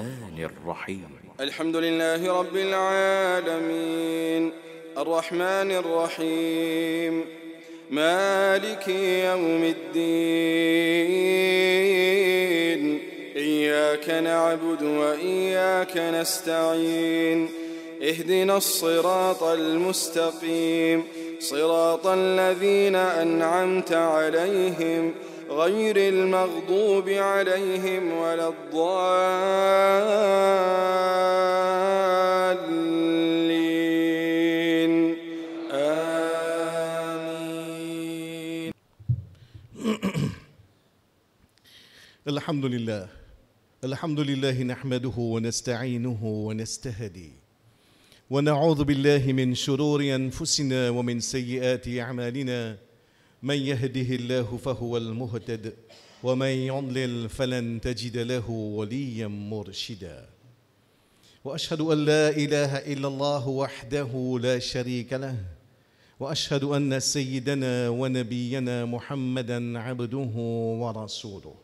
الرحمن الرحيم الحمد لله رب العالمين الرحمن الرحيم مالك يوم الدين إياك نعبد وإياك نستعين اهدنا الصراط المستقيم صراط الذين أنعمت عليهم غير المغضوب عليهم ولا الضالين آمين. الحمد لله نحمده ونستعينه ونستهدي ونعوذ بالله من شرور أنفسنا ومن سيئات أعمالنا من يهده الله فهو المهتد ومن يضلل فلن تجد له وليا مرشدا وأشهد أن لا إله إلا الله وحده لا شريك له وأشهد أن سيدنا ونبينا محمدا عبده ورسوله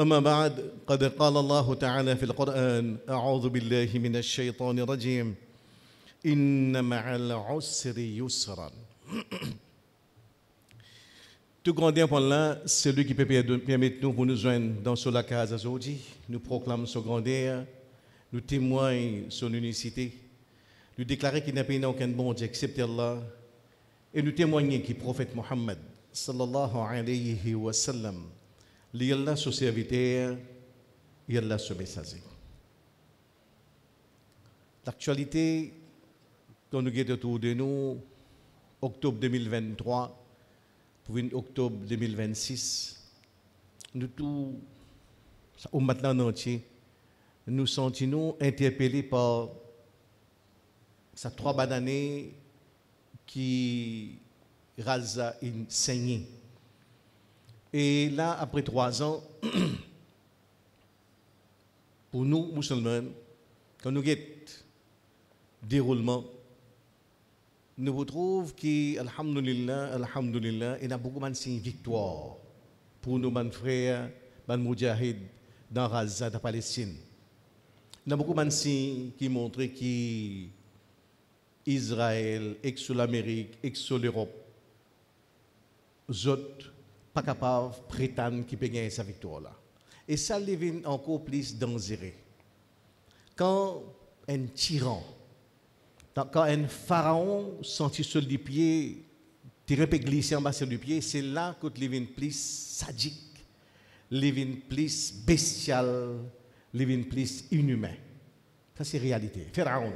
أما بعد قد قال الله تعالى في القرآن أعوذ بالله من الشيطان الرجيم إن مع العسر يسرا. Tout grand point là, c'est lui qui peut permettre nous pour nous joindre dans ce lac aujourd'hui. Nous proclamons son grandeur, nous témoignons son unicité, nous déclarons qu'il n'y a pas aucun bon Dieu excepté Allah, et nous témoignons que le prophète Mohammed sallallahu alayhi wa sallam, il Allah son serviteur, il Allah son messager. L'actualité, quand nous guettons autour de nous, octobre 2023, pour octobre 2026, nous tous, au matin entier, nous sentons interpellés par ces 3 bonnes années qui rasa une saignée. Et là, après 3 ans, pour nous, musulmans, quand nous guettons déroulement, nous retrouvons qu'Alhamdulillah, il y a beaucoup de victoire pour nos frères, nos moudjahid dans Gaza, dans la Palestine. Il y a beaucoup de signes qui montrent qu'Israël, l'Amérique, l'Europe, les autres, pas capables de prétendre qu'ils peuvent gagner cette victoire-là. Et ça devient encore plus dangereux. Quand un tyran, quand un pharaon sentit sur le pied, tiré peut glisser en bas sur le pied, c'est là que il devient plus sadique, il devient plus bestial, il devient plus inhumain. Ça c'est la réalité. Pharaon,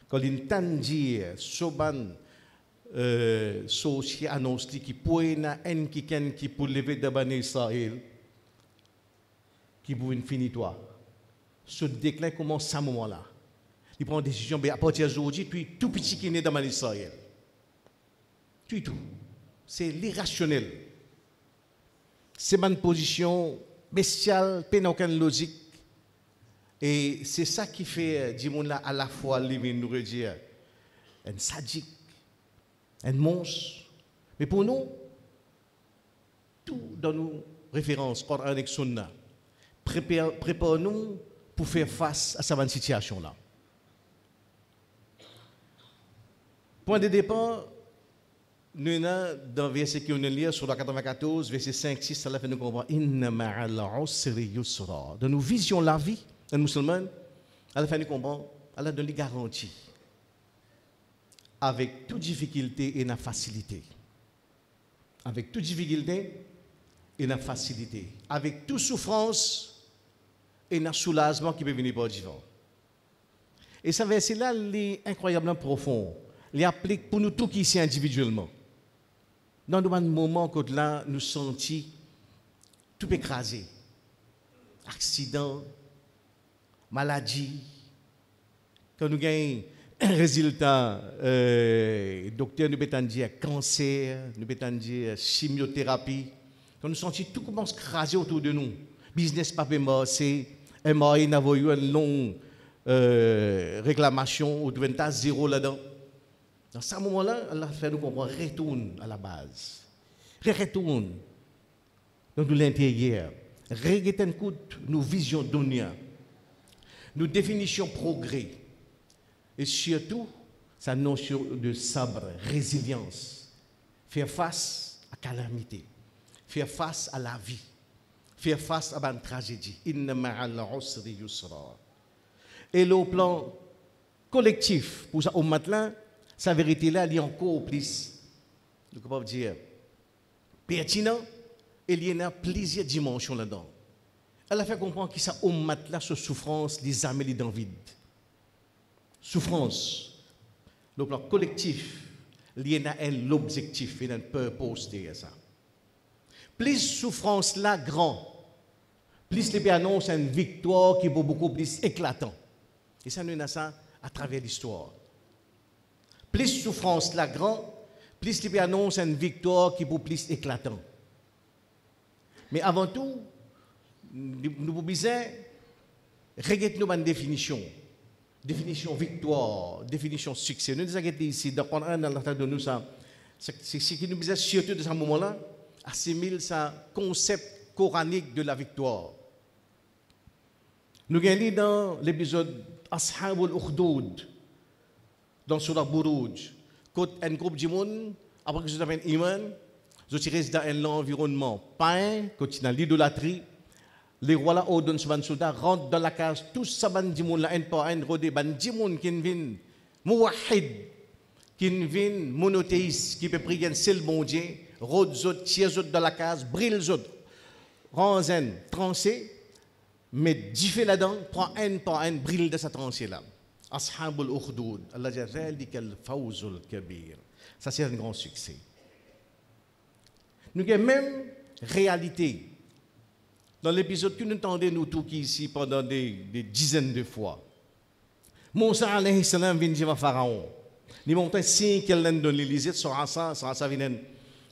quand il tendit soban soci annonce qui poena en qui pour lever d'abord Israël, qui pour une finitoire. Ce déclin commence à ce moment-là. Il prend une décision, mais à partir d'aujourd'hui, puis tout petit qui est né dans Israël. Tout. C'est l'irrationnel. C'est une position bestiale, pas aucune logique. Et c'est ça qui fait, dis-moi là, à la fois, nous redire, un sadique, un monstre. Mais pour nous, tout dans nos références, Coran et Sunna, prépare-nous pour faire face à cette situation-là. Point de départ, nous avons dans le verset qui est lire sur la 94, verset 5, 6, ça fait nous comprendre. Inna ma'al usri yusra. Dans nos visions de la vie, les musulmans, à la fin nous comprendre, Allah donne des garanties. Avec toute difficulté et la facilité. Avec toute difficulté et la facilité. Avec toute souffrance et le soulagement qui peut venir par Dieu. Et ce verset-là, il est incroyablement profond. Il applique pour nous tous qui ici individuellement. Dans un moment où là, nous sentons tout écrasé. Accident, maladie. Quand nous gagnons un résultat, docteur nous peut dire cancer, nous peut dire chimiothérapie. Quand nous sentons tout commence à craser autour de nous. Business pas c'est un moyen d'avoir eu une longue réclamation, ou de zéro là-dedans. Dans ce moment-là, Allah fait nous comprendre, retourne à la base. Retourne dans l'intérieur. Regardez nos visions d'honneur, nos définitions progrès, et surtout, sa notion de sabre, résilience, faire face à la calamité, faire face à la vie, faire face à une tragédie. Inna ma'al usri yusra. Et le plan collectif, pour ça, au matin, sa vérité là, elle est encore plus, je peux dire, pertinent, et il y a plusieurs dimensions là-dedans. Elle a fait comprendre que ça, au matin, cette souffrance, les âmes, les dents vides. Souffrance. Le plan collectif, il y a l'objectif, il y a un purpose derrière ça. Plus souffrance là grand, plus les annoncent une victoire qui est beaucoup plus éclatante. Et ça, nous avons ça à travers l'histoire. Plus souffrance là grand, plus les annoncent une victoire qui est beaucoup plus éclatante. Mais avant tout, nous vous disons, regardez-nous une définition. Définition victoire, définition succès. Nous disons ici, dans l'entente de nous, c'est ce qui nous disait surtout de ce moment-là, assimile ce concept coranique de la victoire. Nous avons dans l'épisode Ashabul Ukhdud, dans Surah Buruj, quand un groupe de monde, après que je avez un iman, je reste dans un environnement païen, quand dans l'idolâtrie, les rois là ordonnent sur les soldats rentrent dans la case, tous ça ban di moun la un par un rodé ban di moun qui viennent muwahhid, qui viennent monothéiste, qui peut prier un seul bon Dieu, rod zot, tiers zot dans la case, brille zot, ranzen, trancé, mais diffé là-dedans, prend un par un, brille de sa trancée là. Ashabul Ukhdud, Allah dit zalika al-fawzul kabir. Ça c'est un grand succès. Nous avons même réalité. Dans l'épisode que nous entendons nous tous ici pendant des dizaines de fois. Moussa alayhi salam vient dire à Pharaon. Il monte un signe qu'elle donne dans l'Élysée, sur ça vient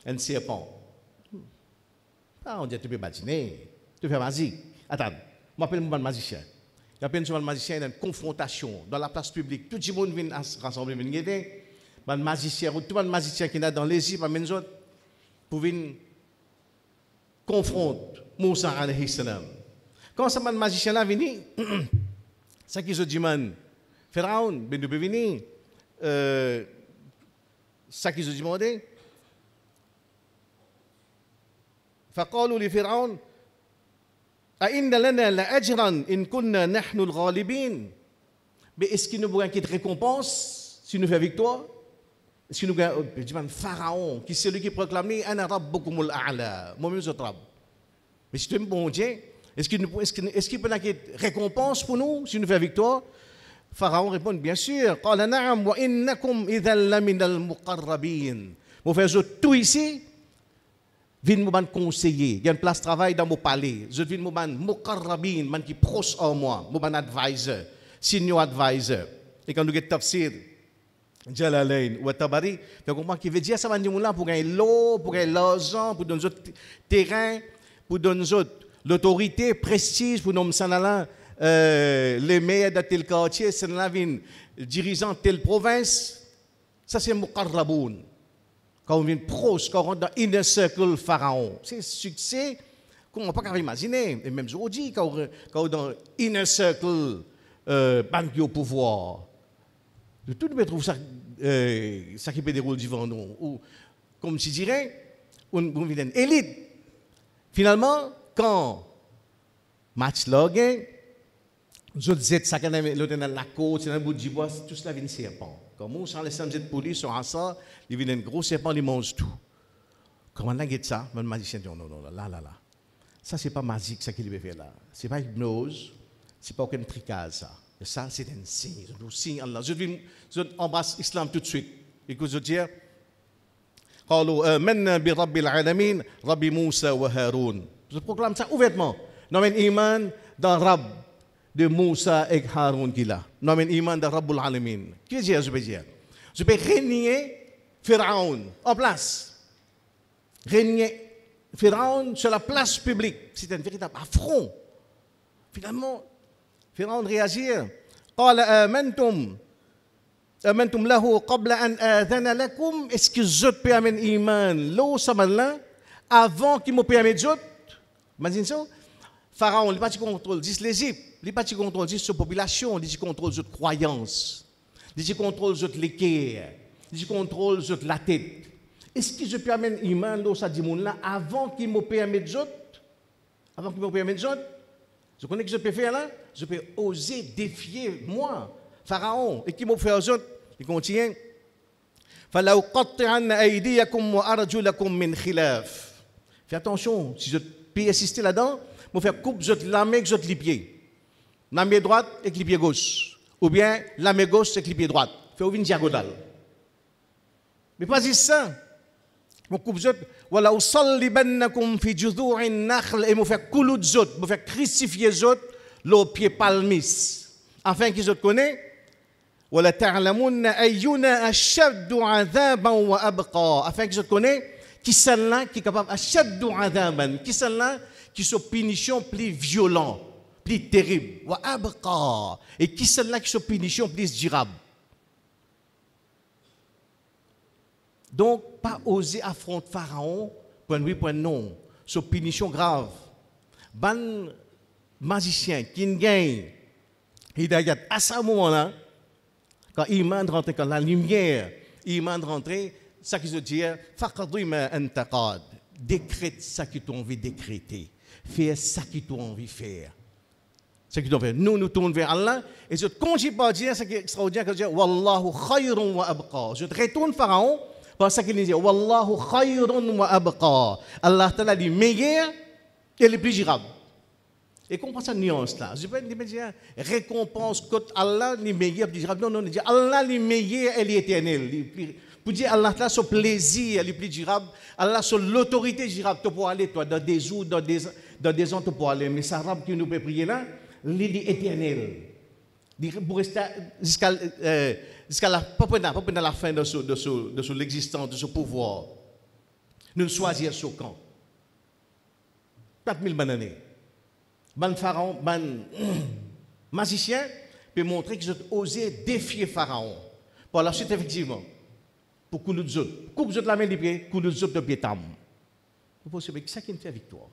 un serpent. Ah, on dit tu peux patiner, tu fais magique. Attends, je m'appelle mon magicien. Il appelle sur le magicien, il y a une confrontation dans la place publique. Tout le monde vient rassembler, vient aider. Le magicien, tout le magicien qui est dans les îles, pour venir confronter Moussa alayhi salam. Quand ce magicien là venu, ça qui se dit man, Pharaon, ben nous peut venir. Ça qui se demandait. فقالوا لفرعون أئن لنا لأجرا إن كنا نحن الغالبين. Mais est-ce qu'il nous gagne une récompense si nous faisons victoire? Est-ce qu'il nous gagne Pharaon qui c'est lui qui proclame Ana rabbukumul a'la, moi-même je trappe. Mais si tu es bon Dieu, est-ce qu'il peut y avoir une récompense pour nous si nous faisons victoire? Pharaon répond bien sûr. قال نعم وإنكم إذا لمن المقربين. Vous faites tout ici. Vin mo ban conseiller, il y a une place de travail dans mon palais. Je viens mo ban muqarrabin, man qui proche en moi, mo ban advisor, senior advisor. Et quand nous get tafsir Jalalain ou Tabari, tu comprends qu'il veut dire ça va dire là pour gagner l'eau, pour gagner l'argent, pour donner autres terrain, pour donner autres l'autorité, prestige pour nommer ça là les maires de tel quartier, c'est là vin dirigeant telle province. Ça c'est muqarraboun. Quand on vient proche, quand on rentre dans inner circle pharaon, c'est succès qu'on ne peut pas imaginer. Et même aujourd'hui, quand on est dans inner circle, banque au pouvoir, tout le monde trouve ça, ça qui peut dérouler devant nous. Ou, comme je dirais, on vient d'une élite. Finalement, quand match login, je disais ça quand l'autre dans la côte, c'est un bout de bois, tout cela vient de serpent. Quand on sent les samedis de police sur un ça, il vient un gros serpent, il mange tout. Comment on a dit ça? Le magicien dit non, là. Ça, c'est pas magique, ça qu'il veut faire là. C'est pas hypnose, c'est pas aucun tricage, ça. Et ça, c'est un signe, un signe Allah. Je embrasse l'islam tout de suite. Écoute, je dis, قالوا آمنا برب العالمين رب موسى وهارون. Je proclame ça ouvertement. Nous avons un iman dans Rab de Moussa et Haroun qui là. Nous avons un iman dans Rabbul Alamin. Qu'est-ce que je peux dire? Je peux régner Pharaon en place. Régner Pharaon sur la place publique. C'est un véritable affront. Finalement, Pharaon réagit. قال آمنتم له قبل أن آذن لكم. Est-ce que je peux amener iman l'eau ça là avant qu'il me permette d'autres? Imagine ça. Pharaon, il n'a pas de contrôle juste l'Égypte, il n'a pas de contrôle juste sa population, il contrôle toute croyance, il contrôle toute l'équerre, il contrôle toute la tête. Est-ce que je peux amener Iman dans ça là avant qu'il me permette d'autres? Avant qu'il me permette d'autres? Je connais que je peux faire là? Je peux oser défier moi, Pharaon, et qui me fait aux autres? Il continue. فَلَوْقَطِّعَنَّ أَيْدِيَكُمْ وَأَرْجُلَكُمْ مِنْ خِلَافٍ. Fais attention, si je peux assister là-dedans, je vais faire coupe la main avec les pieds. La main droite avec les pieds gauche. Ou bien la main gauche avec les pieds droite. Fais une diagonale. Mais pas juste ça. Je coupe zot. Voilà, usallibannakum fi judhu'in nakhl et me faire couler zot, me faire crucifier zot le pied palmis. Afin qu'ils zot connaissent. Voilà, ta'lamunna ayyuna ashaddu 'adhaban wa abqa. Afin qu'ils zot connaissent qui celle-là qui est capable ashaddu 'adhaban, qui celle-là qui sont punition plus violent, plus terrible, wa abqa. Et qui celle-là qui sont punition plus durable. Donc, pas oser affronter Pharaon, point oui, point non. C'est une punition grave. Ban magicien qui gagne, il a à ce moment-là, quand il m'a rentré, quand la lumière, il m'a rentré, ça qui veut dire, décrète ça que tu as envie de décréter. Fais ça que tu as envie de faire. Ce qui doit faire. Nous nous tournons vers Allah et je ne continue pas à dire ce qui est extraordinaire, que je dis, Wallahu khayrun wa abqa. Je te retourne Pharaon. Parce qu'il dit, Wallahu khayrun wa abqa. Allah Ta'ala dit meilleur et le plus durable. Et comprends cette nuance-là. Je ne peux pas dire récompense contre Allah, le meilleur et le plus durable. Non, non, il dit Allah, le meilleur et l'éternel. Pour dire Allah Ta'ala, son plaisir et le plus durable, Allah, son l'autorité durable, tu peux aller toi, dans des jours, dans des ans, tu peux aller. Mais ça arabe que nous pouvons prier là, il est éternel. Pour rester jusqu'à la fin de l'existence, de ce pouvoir. Nous choisir ce camp. 4000 bonnes années. Ban Pharaon, ban magicien, peut montrer qu'ils ont osé défier Pharaon. Par la suite, effectivement, pour couler les autres. Coupe les autres la main des pieds, couler les autres de pied tam. Vous pensez, c'est ça qui me fait victoire.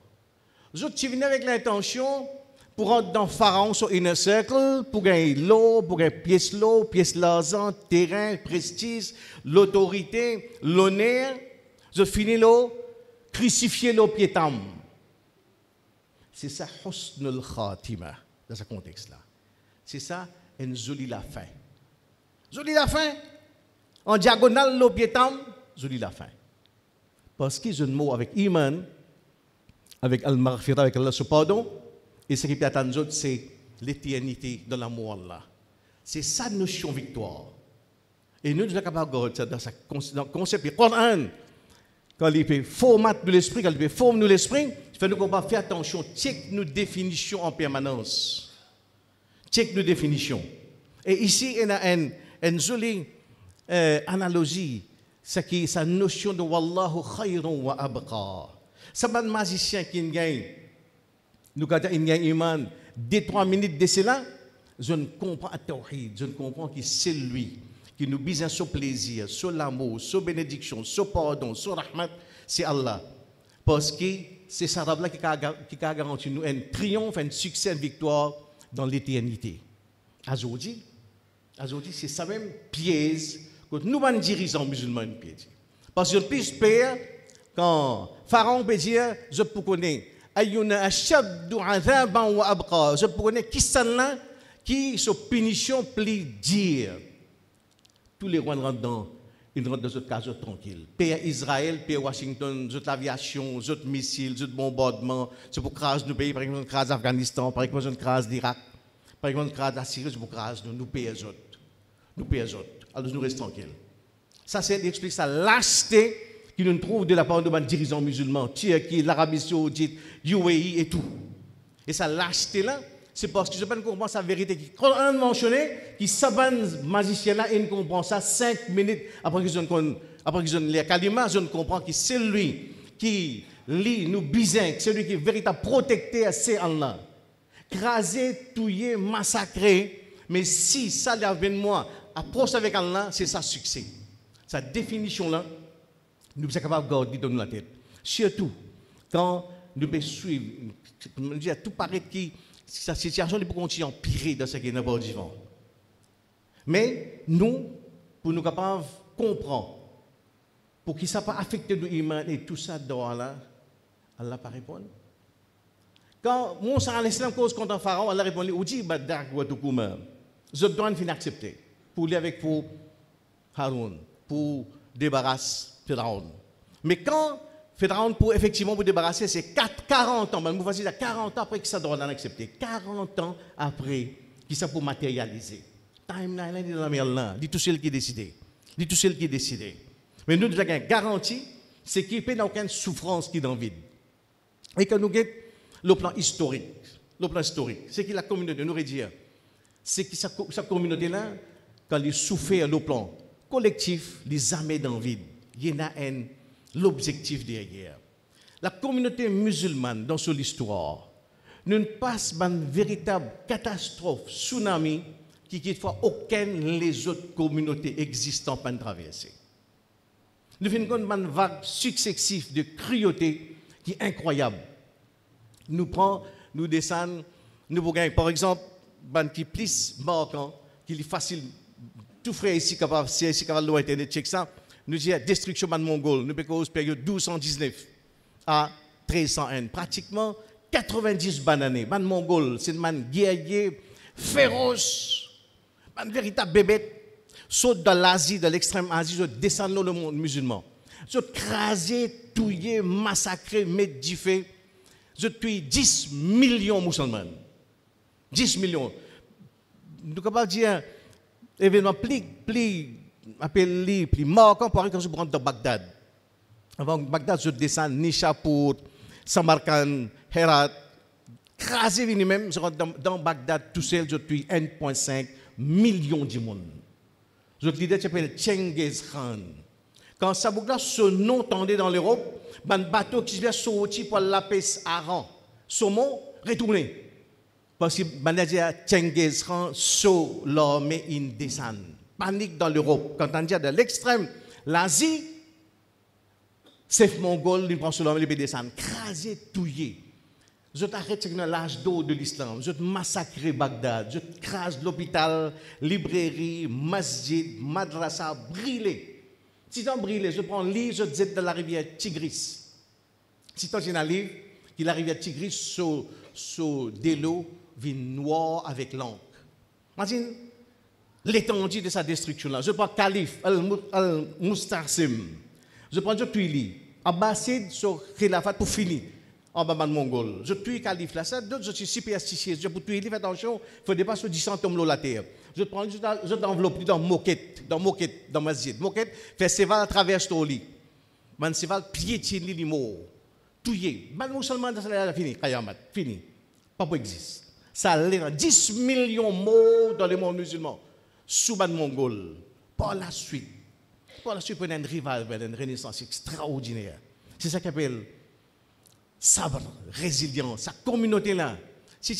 Les autres, tu venais avec l'intention pour rentrer dans Pharaon sur une cercle, pour gagner l'eau, pour gagner pièce l'eau, pièce l'argent, terrain, prestige, l'autorité, l'honneur. Je finis l'eau, crucifier l'eau piétam. C'est ça, husnul khatima, dans ce contexte-là. C'est ça, une jolie la fin. Jolie la fin. En diagonale, l'eau piétam, jolie la fin. Parce qu'ils ont un mot avec Iman, avec Al-Maghfira, avec Allah, ce pardon. Et ce qui peut attendre nous autres, c'est l'éternité de l'amour là. C'est ça notion victoire. Et nous sommes capables de regarder dans ce concept du Coran. Quand il fait format de l'esprit, quand il fait forme de l'esprit, il faut nous faire attention, check nos définitions en permanence. Check nos définitions. Et ici, il y a une jolie analogie. C'est qui sa notion de Wallahu khayrun wa abqa. C'est un magicien qui gagne. Nous, quand il y a iman, 2-3 minutes de cela, je ne comprends pas tawhid, je ne comprends que c'est lui qui nous bise sur plaisir, sur l'amour, sur bénédiction, sur pardon, sur rahmat, c'est Allah. Parce que c'est ça là qui a garanti nous un triomphe, un succès, une victoire dans l'éternité. Aujourd'hui, c'est ça même piège que nous, les dirigeants musulmans, piège. Parce que je peux espérer, quand Pharaon peut dire, je peux connaître, Ayuna ashaddu 'adhaban wa abqa. Je connais qui celle-là qui se punition plus dire. Tous les rois rentrent dans une rentre dans cette case tranquille. Pays Israël, pays Washington, toute l'aviation, toute missiles, tout bombardement, c'est pour craser nos pays, par exemple, craser l'Afghanistan, par exemple, craser l'Irak, par exemple, craser la Syrie, c'est pour craser nous pays autres. Nous pays autres. Alors nous restons tranquilles. Ça, c'est d'expliquer ça lâcheté qui nous trouve de la part de nos dirigeants musulmans, Turquie, l'Arabie Saoudite, UAE et tout. Et ça lâcheté-là, c'est parce que je ne comprends pas sa vérité. Quand on a mentionné, qui saban magicien-là, il comprend ça 5 minutes après qu'ils ont les kalima, je ne comprends que c'est lui qui lit, nous bisin, c'est lui qui est véritable protecteur, c'est Allah. Crasé, touillé, massacré, mais si ça vient de moi, approche avec Allah, c'est ça succès. Sa définition-là, nous sommes capables de garder dans la tête. Surtout quand nous devons suivre. Tout paraît que sa situation peut continuer à empirer dans ce qui est dans le vivant. Mais nous, pour nous capables de comprendre, pour que ça ne pas affecter nous et tout ça dans là, Allah n'a pas répondu. Quand Moussa l'Islam cause contre un pharaon, Allah répond, ou dit, je dois fin accepter pour aller avec pour Haroun, pour débarrasser Pharaon. Mais quand Pharaon, pour effectivement pour débarrasser, c'est 40 ans, vous voyez, 40 ans après que ça doit accepter, 40 ans après que ça pour matérialiser. Timeline est dans la mer là, dit tout seul qui est décidé. Dit tout seul qui est décidé. Mais nous, nous avons une garantie, c'est qu'il n'y a aucune souffrance qui est dans le vide. Et que nous avons le plan historique. Le plan historique, c'est que la communauté, nous dire, c'est que cette communauté-là, quand elle souffre le plan collectif, les armées dans le vide, il y en a l'objectif derrière. La communauté musulmane, dans son histoire, ne passe pas une véritable catastrophe, tsunami, qui quelquefois aucune les autres communautés existantes pas traverser. Nous avons une vague successive de cruauté qui est incroyable. Nous prenons, nous descendons, nous voyons par exemple, ban qui plus marquant, qui est facile, tout frère ici capable, si ici capable de internet check ça, nous disons destruction ban mongol, nous avons période 1219 à 1301, pratiquement 90 bananes. Ban mongol, c'est un guerrier féroce. Un véritable bébé saute dans l'Asie, de l'extrême Asie, je descends dans le monde musulman. Je crasé, touillé, massacré, mettre du feu. Je tue 10 millions de musulmans. 10 millions. Nous pouvons dire événement plus marquant pour quand je rentre dans Bagdad. Avant Bagdad, je descends Nishapur, Samarkand, Herat. Crasé, même, je rentre dans Bagdad tout seul, je tue 1,5 million de monde. Je leader s'appelle Genghis Khan. Quand Saboukla, ce nom tendait dans l'Europe, un bateau qui vient sortir pour la paix à Aran. Ce mot, retourné. Parce que Genghis Khan, so l'armée in descend. Panique dans l'Europe. Quand on dit de l'extrême, l'Asie, c'est mongol, il prend sur l'armée, il descend. Crasé, touillé. Je t'arrête dans l'âge d'eau de l'islam. Je te massacre Bagdad. Je te crase l'hôpital, librairie, masjid, madrasa, brûlé. Si tu as brûlé, je prends un livre, je te jette dans la rivière Tigris. Si tu as un livre, qui la rivière Tigris, sur des lots, vient noir avec l'encre. Imagine l'étendue de sa destruction-là. Je prends Calife, Al-Mustarsim. Je prends le Tuili, Abbasid sur Khilafat pour finir. En bas de Mongol. Je tue le calife là, ça, d'autres, je suis superstitieux. Je peux tuer, fais attention, il faut dépasser sur 10 tombes la terre. Je prends, je t'enveloppe dans moquette, dans masjid. Moquette, festival à travers ton lit. Man, festival piétine les mots. Touillé. Man, musulman, ça a fini, Kayamat, fini. Pas pour exister. Ça a l'air 10 millions de mots dans le monde musulman. Sous ban Mongol. Par la suite, on a une rival, une renaissance extraordinaire. C'est ça qu'on appelle sabre, résilience, sa communauté là. Si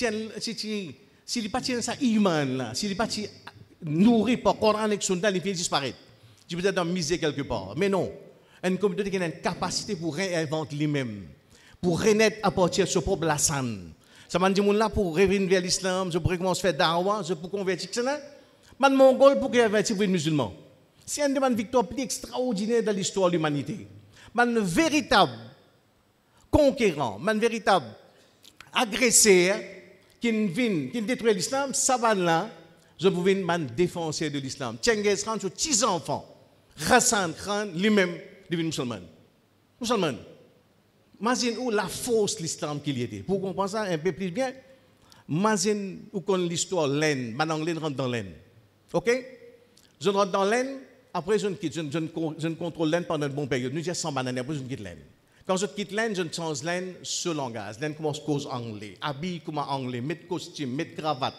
il pas ça iman là, s'il pas nourri par Coran et Sunna, il peut disparaître. Tu peux être dans misère quelque part. Mais non, une communauté qui a une capacité pour réinventer lui-même, pour renaître à partir de son propre lassane. Ça m'a dit là pour revenir vers l'islam, je pourrais commencer à faire dawa, je pourrais convertir ça. Man mongol pour convertir les musulmans. C'est une victoire plus extraordinaire dans l'histoire de l'humanité. Man véritable conquérant, un véritable agresseur qui détruit l'islam, ça va là, je pouvais être défenseur de l'islam. Genghis Khan, sur 10 enfants. Hassan Khan, lui-même, devient musulman. Musulman. Imagine où la force de l'islam qu'il y était. Pour comprendre ça un peu plus bien, imagine où qu'on l'histoire laine, maintenant laine rentre dans laine. Ok? Je rentre dans laine, après je ne quitte, je ne contrôle laine pendant une bonne période. Nous disons 100 bananes, après je ne quitte laine. Quand je quitte laine, je ne change laine ce langage. Laine commence cause anglais, habille comme anglais, mettre costume, mettre cravate,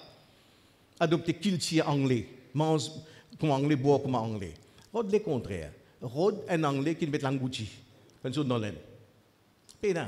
adopter culture anglais, mange comme anglais, boire comme anglais. Rod le contraire. Rod un anglais qui met l'angouti. Quand je dans laine. Pédant.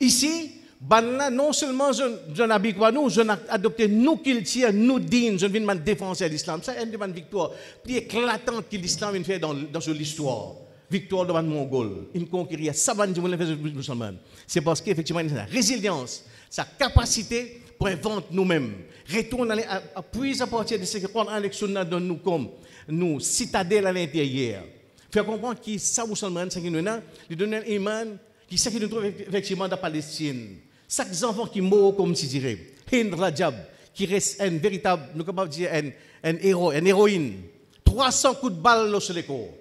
Ici, là, non seulement je n'habille pas nous, je n'adopte nous culture, nous dignes, je viens de défenser l'islam. Ça, c'est une victoire plus éclatante que l'islam fait dans l'histoire. victoire devant les Mongols, ils conquérir Saban du musulman. C'est parce qu'effectivement, il y a la résilience, sa capacité pour inventer nous-mêmes. Retourner à puiser à partir de ce que prendre en élection dans nous comme nous, citadelle à l'intérieur. Faire comprendre que ça, musulman, c'est qui nous a, lui donner un iman, qui c'est qui nous trouve effectivement dans la Palestine. Chaque enfant qui meurt, comme si dirait, Hind Rajab, qui reste un véritable, nous pouvons dire, un héros, une héroïne. 300 coups de balle sur les corps.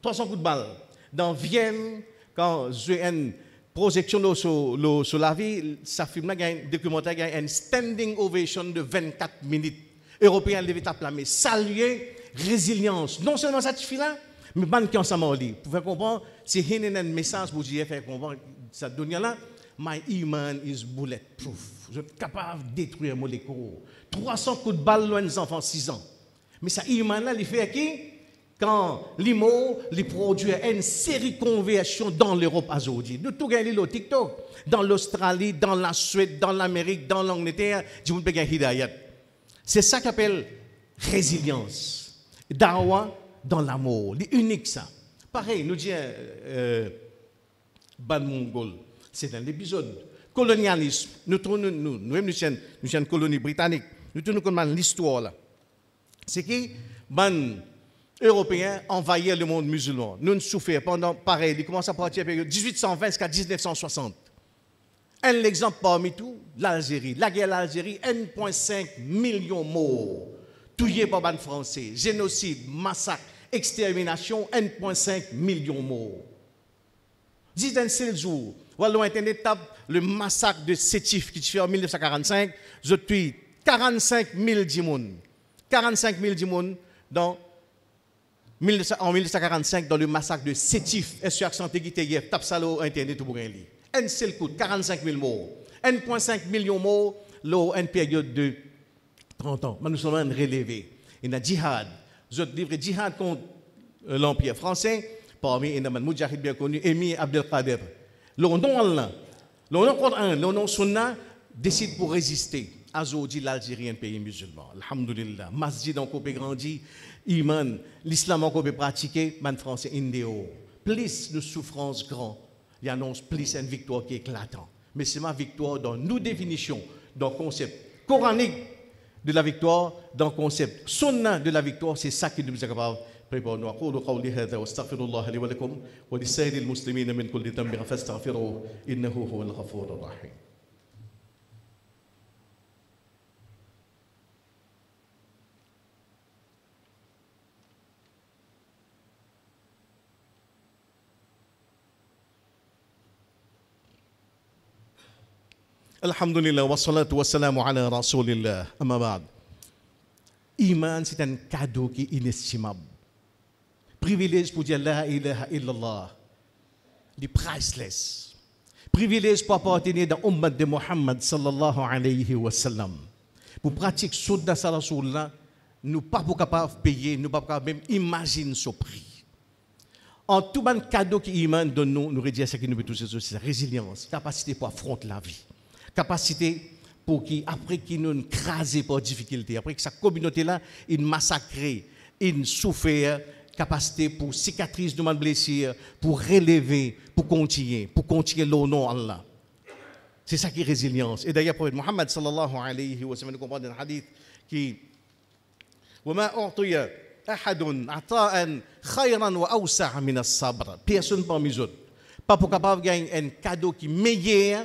300 coups de balle. Dans Vienne, quand j'ai une projection sur la vie, ça film là, un documentaire, il y a une standing ovation de 24 minutes. Européens levé ta mais saluer résilience. Non seulement ça suffit là, mais ban qui ensemble en lit. Pour faire comprendre, c'est un message pour dire faire comprendre cette dunya là. My iman is bulletproof. Je suis capable de détruire mon molécule. 300 coups de balle loin des enfants 6 ans. Mais ça iman là, il fait qui? Quand l'IMO, il produit une série de conversions dans l'Europe aujourd'hui. Nous tout gagnons le TikTok. Dans l'Australie, dans la Suède, dans l'Amérique, dans l'Angleterre, du monde peut gagner hidayat. C'est ça qu'on appelle résilience. Dawa dans l'amour. C'est unique ça. Pareil, nous disons Ban Mongol. C'est dans l'épisode colonialisme. Nous sommes une colonie britannique. Nous tournons comme l'histoire là. C'est que ban Européens envahirent le monde musulman. Nous souffrons pendant pareil. Ils commencent à partir de 1820 jusqu'à 1960. Un exemple parmi tout, l'Algérie. La guerre d'Algérie, 1,5 million de morts. Tués par les Français. Génocide, massacre, extermination, 1,5 million de morts. 10 seul jour, voilà Internet tape le massacre de Sétif qui se fait en 1945. Je tue 45 000 djimoun. 45 000 djimoun en 1945 dans le massacre de Sétif. Est-ce que accent aigu tape ça sur Internet pour gagner? Un seul coup, 45 000 morts. 1,5 million de morts, dans une période de 30 ans. Nous sommes relevés. Il y a djihad. Je livre djihad contre l'Empire français. Parmi les moudjahid bien connus, Émir Abdelkader. Le nom Coran, le nom Sunna décide pour résister à Zodi, l'Algérie, un pays musulman. Alhamdulillah. Masjid en copé grandi, Iman, l'islam en copé pratiqué, man français indéo. Plus de souffrance grand, il annonce plus une victoire qui est éclatante. Mais c'est ma victoire dans nos définitions, dans le concept coranique de la victoire, dans le concept sunna de la victoire, c'est ça qui nous est capable. أقول قولي هذا واستغفر الله لي ولكم ولسائر المسلمين من كل ذنب فاستغفروه إنه هو الغفور الرحيم. الحمد لله والصلاة والسلام على رسول الله. أما بعد. Iman, c'est un cadeau qui est inestimable. Privilège pour dire la ilaha illallah. C'est priceless. Privilège pour appartenir dans l'ummat de Muhammad sallallahu alayhi wa sallam. Pour pratiquer sunna sa rasulullah, nous ne sommes pas capables de payer, nous ne sommes pas capables même imaginer ce prix. En tout bon cadeau qui Iman donne nous redire ce qui nous peut toucher, c'est la résilience, capacité pour affronter la vie, capacité pour qui, après qu'il nous crasé par difficulté, après que sa communauté là, il massacré, il souffert, capacité pour cicatriser de blessure, pour relever, pour continuer le nom Allah. C'est ça qui est résilience. Et d'ailleurs, prophète Muhammad sallallahu alayhi wa sallam, nous comprenons dans le hadith qui وَمَا أُعْطِيَ أَحَدٌ عَطَاءً خَيْرًا وَأَوْسَعَ مِنَ الصَّبْرِ. Personne parmi eux, pas pour capable de gagner un cadeau qui est meilleur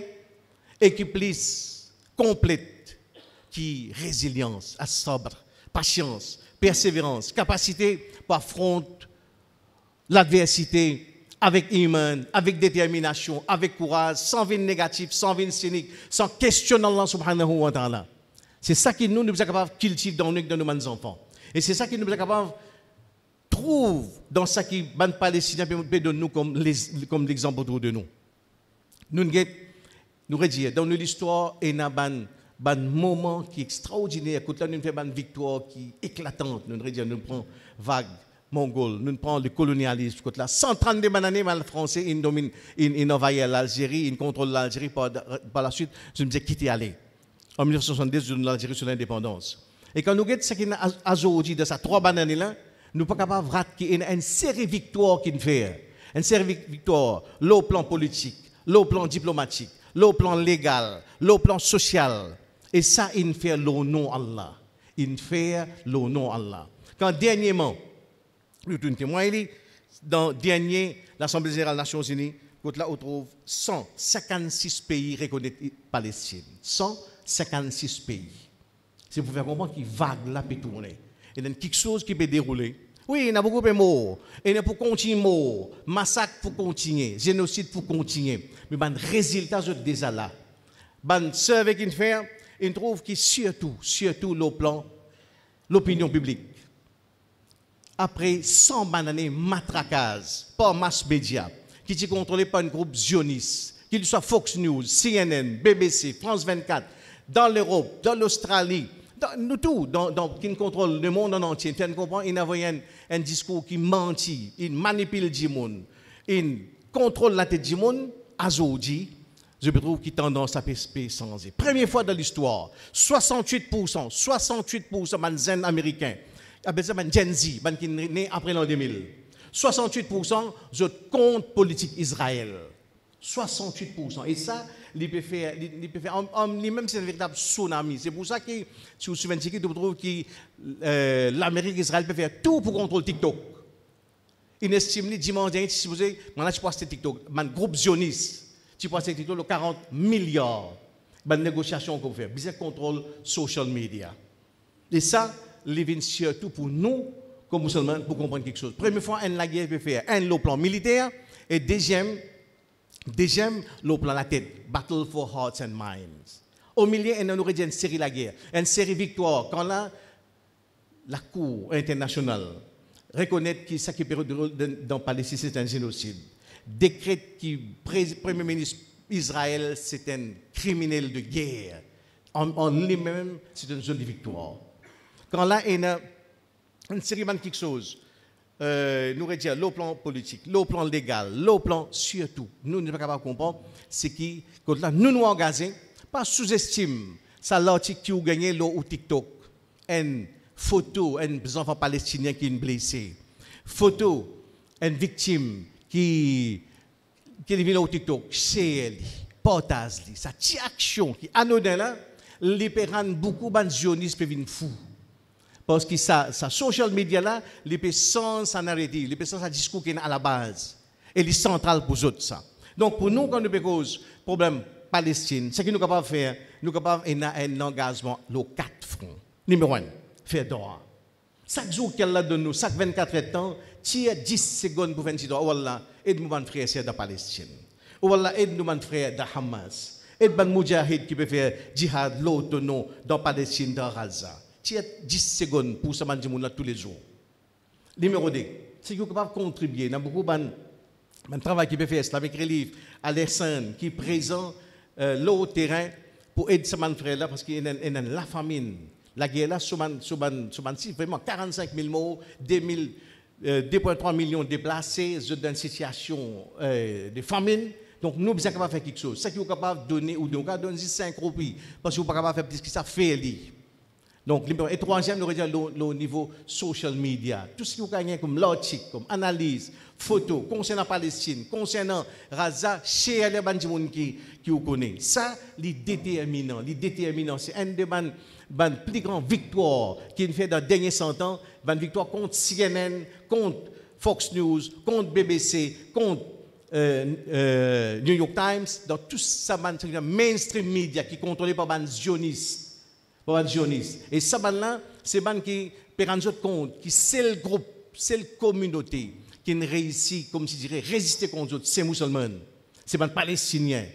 et qui plus complète, qui résilience, as-sabr, patience, persévérance, capacité pour affronter l'adversité avec iman, avec détermination, avec courage, sans vin négatif, sans vin cynique, sans questionner Allah subhanahu wa ta'ala. C'est ça qui nous sommes capables de cultiver dans nos enfants. Et c'est ça qui nous sommes capables de trouver dans ce qui les Palestiniens peut donner nous comme l'exemple autour de nous. Nous redire dans l'histoire, il y a un moment qui est extraordinaire. Quand nous faisons une victoire qui est éclatante, nous prenons vague mongole, nous prenons le colonialisme. 132 années, les Français ils envahissent l'Algérie, ils contrôlent l'Algérie. Par la suite, je me disais quitter aller. En 1970, nous l'Algérie sur l'indépendance. Et quand nous regardons ce qu'il y a aujourd'hui, de ces 3 années-là, nous ne sommes pas capables de rater une série de victoires qu'il fait. une série victoire, le plan politique, le plan diplomatique, le plan légal, le plan social. Et ça, il fait le nom Allah. Il fait le nom Allah. Quand dernièrement, nous témoignons, dans dernier, l'Assemblée générale des Nations Unies, là, on trouve 156 pays reconnaissent Palestine. 156 pays. C'est pour faire comprendre qu'il vague là, peut tourner. Il y a quelque chose qui peut dérouler. Oui, il y a beaucoup de morts. Et il y a pour continuer mort. Massacre pour continuer. Génocide pour continuer. Mais le résultat, c'est déjà là. Ce avec une faire, il trouve que surtout le plan, l'opinion publique. Après 100 années matraquage par mass média, qui est contrôlé par un groupe zioniste, qu'il soit Fox News, CNN, BBC, France 24, dans l'Europe, dans l'Australie, nous tout, qui contrôle le monde en entier. Tu comprends? Il y a un discours qui mentit, il manipule le monde, il contrôle la tête du monde. Aujourd'hui, je trouve qu'il a tendance à changer. Première fois dans l'histoire, 68% de jeunes américains, Gen Z, qui est né après l'an 2000, 68% de contre politique Israël. 68%. Et ça, il peut faire même c'est un véritable tsunami. C'est pour ça que, si vous vous souvenez, vous trouvez que l'Amérique et Israël peut faire tout pour contrôler TikTok. Il estime que dimanche dernier, si vous avez, maintenant je passe TikTok, un groupe zioniste, tu passes TikTok, le 40 milliards de négociations qu'on fait. Business contrôle social media. Et ça, il surtout pour nous, comme musulmans, pour comprendre quelque chose. Première fois, la guerre peut faire le plan militaire, et deuxième, le plan la tête, Battle for Hearts and Minds. Au milieu, on aurait dit une série la guerre, une série victoire. Quand la Cour internationale reconnaît que ce qui est dans Palestine, c'est un génocide, décrète que le Premier ministre Israël, c'est un criminel de guerre. En lui-même, c'est une jolie victoire. Quand là, il y a une série de quelque chose, nous allons dire le plan politique, le plan légal, le plan surtout, nous ne sommes pas capables de comprendre, c'est que quand là, nous engagons, pas sous-estime, ça l'article qui a gagné au TikTok, une photo, un enfant palestinien qui est blessé, photo, une victime qui est venue au TikTok, c'est elle, partage, ça petite action qui est anodine là, les parents beaucoup de zionistes peuvent venir fous. Parce que ça social media là, les peut sans s'en arrêter, les peut sans un discours qui est à la base. Et les centrales pour eux ça. Donc pour nous, quand nous cause problème Palestine, ce que nous sommes capables de faire, nous sommes capables un engagement, les 4 fronts. Numéro 1, faire droit. Chaque jour qu'elle a donné nous, chaque 24 temps, tire 10 secondes pour 26 ans. Wallah, aide-nous mon frère de Palestine. Wallah, aide-nous mon frère de Hamas. Aide-nous Moudjahid qui peut faire djihad, l'autonom dans Palestine, dans Gaza. Tu as 10 secondes pour ce monde tous les jours. Numéro 2, c'est que vous pouvez contribuer. Il y a beaucoup de travail qui peut faire avec Relief, Alexandre, qui est présent au terrain pour aider ce frère-là parce qu'il y a la famine. La guerre là, vraiment 45 000 morts, 2,3 millions de déplacés, dans une situation de famine. Donc nous sommes capables de faire quelque chose. Ce que vous êtes capable de donner, ou de donner 5 roupies, parce que vous n'êtes pas capable de faire plus que ça, fait. Donc, et troisième, nous regardons le niveau social media. Tout ce qui vous gagne comme logique, comme analyse, photo, concernant Palestine, concernant Gaza, chez les gens qui vous connaissent. Ça, les déterminants. C'est une des plus grandes victoires qu'il fait dans les derniers 100 ans. Une victoire contre CNN, contre Fox News, contre BBC, contre New York Times, dans tout ça, mainstream media qui est contrôlé par les zionistes. Et ça, c'est ban qui peut rendre compte que c'est le groupe, c'est la communauté qui réussit, comme je dirais, résister contre eux, c'est les musulmans, c'est les palestiniens.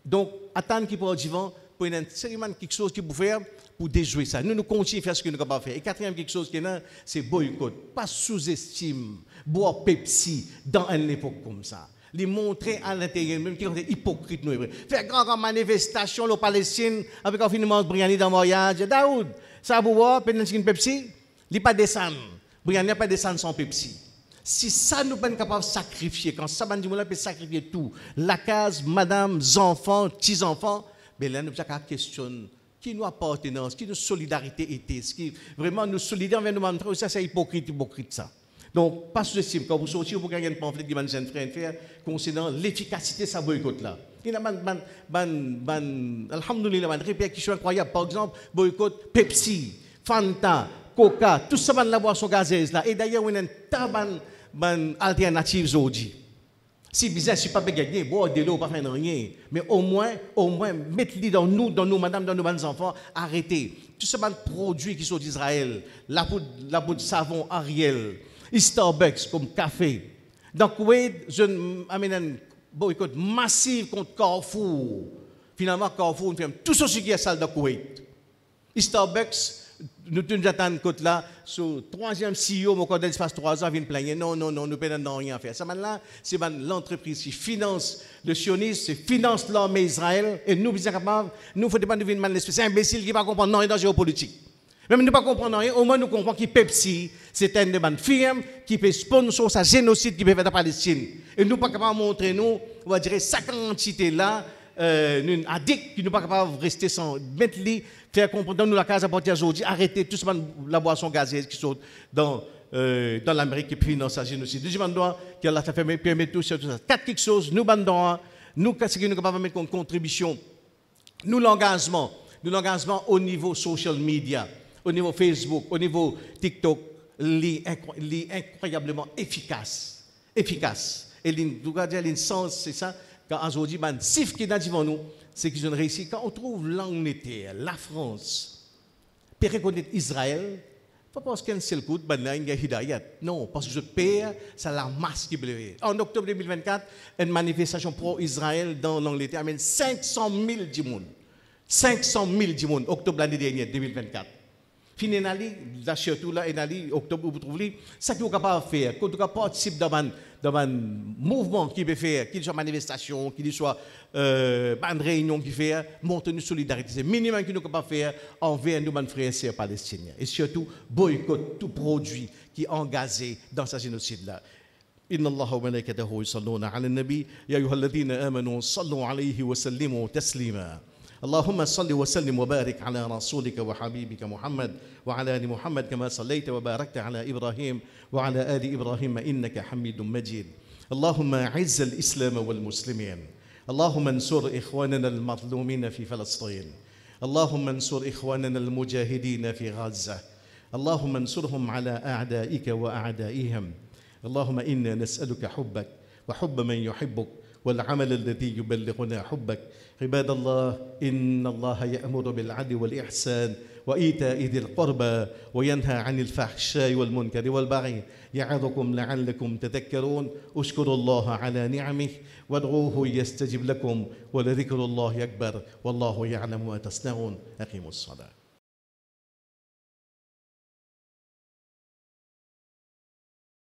Donc, attendre qu'ils pourront vivre pour une série de quelque chose qu'ils peuvent faire pour déjouer ça. Nous continuons à faire ce que nous sommes capables de faire. Et quatrième, quelque chose qui est là, c'est boycott. Pas sous-estime, boire Pepsi dans une époque comme ça. Les montrer à l'intérieur, même qui sont hypocrites. Faire grand manifestation au Palestine avec un finalement Briani dans le voyage. Daoud, ça vous voit, peut-être une Pepsi, il n'est pas descendre. Briani n'a pas descendre sans Pepsi. Si ça nous sommes capables de sacrifier, quand ça peut sacrifier tout, la case, madame, enfants, petits-enfants, ben là, nous avons question qui nous appartenance, qui nous solidarité était, ce qui vraiment nous solidaire, nous montrer ça, c'est hypocrite ça. Donc, pas sous-estime. Quand vous sortez, vous gagnez un pamphlet qui va jeune frère faire concernant l'efficacité de sa boycott-là. Il y a alhamdoulilah, une répercussion incroyable. Par exemple, boycott Pepsi, Fanta, Coca, tout ça, la boisson gazeuse là. Et d'ailleurs, il y a une alternative aujourd'hui. Si business, je ne suis pas gagné, bon, de l'eau, pas faire rien. Mais au moins, mettez-les dans nous, madame, dans nos enfants, arrêtez. Tout ce produits qui sont d'Israël, la poudre de savon Ariel, Starbucks comme café. Dans Kuwait, je amène un boycott massif contre Carrefour. Finalement, Carrefour, nous faisons tout ce qui est salle de Kuwait. Starbucks, nous attendons côté là, sur le troisième CEO, mon code d'espace 3 ans, vient plaigner. Non, nous ne pouvons rien faire. Ça, là, c'est l'entreprise qui finance le sionisme, c'est finance l'armée Israël, et nous, sommes capables, nous, il ne faut pas devenir l'espèce imbécile qui ne va pas comprendre rien dans la géopolitique. Même ne pas comprendre rien, au moins nous comprenons que Pepsi, c'est une firme qui peut sponsor sa génocide qui peut faire la Palestine. Et nous ne sommes pas capables de montrer, nous, on va dire, sa quantité là, une addict qui ne pas capable de rester sans mettre lui, faire comprendre nous la case à partir aujourd'hui, arrêter tout ce la boisson gazeuse qui sont dans l'Amérique qui finance sa génocide. Deuxième droit, qui a fait permettre tout ça. Quatre quelque chose, nous bandons, nous, ce qui nous capables de mettre comme contribution, nous l'engagement au niveau social media, au niveau Facebook, au niveau TikTok, incroyablement efficace. Et sens, c'est ça. Quand aujourd'hui, le chiffre qui est devant nous, c'est qu'ils ont réussi. Quand on trouve l'Angleterre, la France, pour reconnaître Israël, pas parce qu'un seul coup, il y a hidayat. Non, parce que je perds, c'est la masse qui bleu. En octobre 2024, une manifestation pro-Israël dans l'Angleterre amène 500 000 djimoun. 500 000 djimoun, octobre l'année dernière, 2024. Finalement, surtout là, en octobre, vous trouvez, ça qui est capable de faire, quand on participe dans un mouvement qui peut faire, qu'il soit manifestation, qu'il soit une réunion qui fait, montrer une solidarité. C'est le minimum que nous sommes capables de faire envers nos frères et sœurs palestiniens. Et surtout, boycott tout produit qui est engagé dans ce génocide-là. إن الله وملائكته يصلون على النبي يا أيها الذين آمنوا صلوا عليه وسلموا تسليما اللهم صل وسلم وبارك على رسولك وحبيبك محمد وعلى آل محمد كما صليت وباركت على إبراهيم وعلى آل إبراهيم إنك حميد مجيد اللهم أعز الإسلام والمسلمين اللهم انصر إخواننا المظلومين في فلسطين اللهم انصر إخواننا المجاهدين في غزة اللهم انصرهم على أعدائك وأعدائهم اللهم إنا نسألك حبك وحب من يحبك والعمل الذي يبلغنا حبك عباد الله إن الله يأمر بالعدل والإحسان وإيتاء ذي القربى وينهى عن الفحشاء والمنكر والبغي يعظكم لعلكم تذكرون اشكروا الله على نعمه وادعوه يستجب لكم ولذكر الله أكبر والله يعلم ما تصنعون أقيموا الصلاة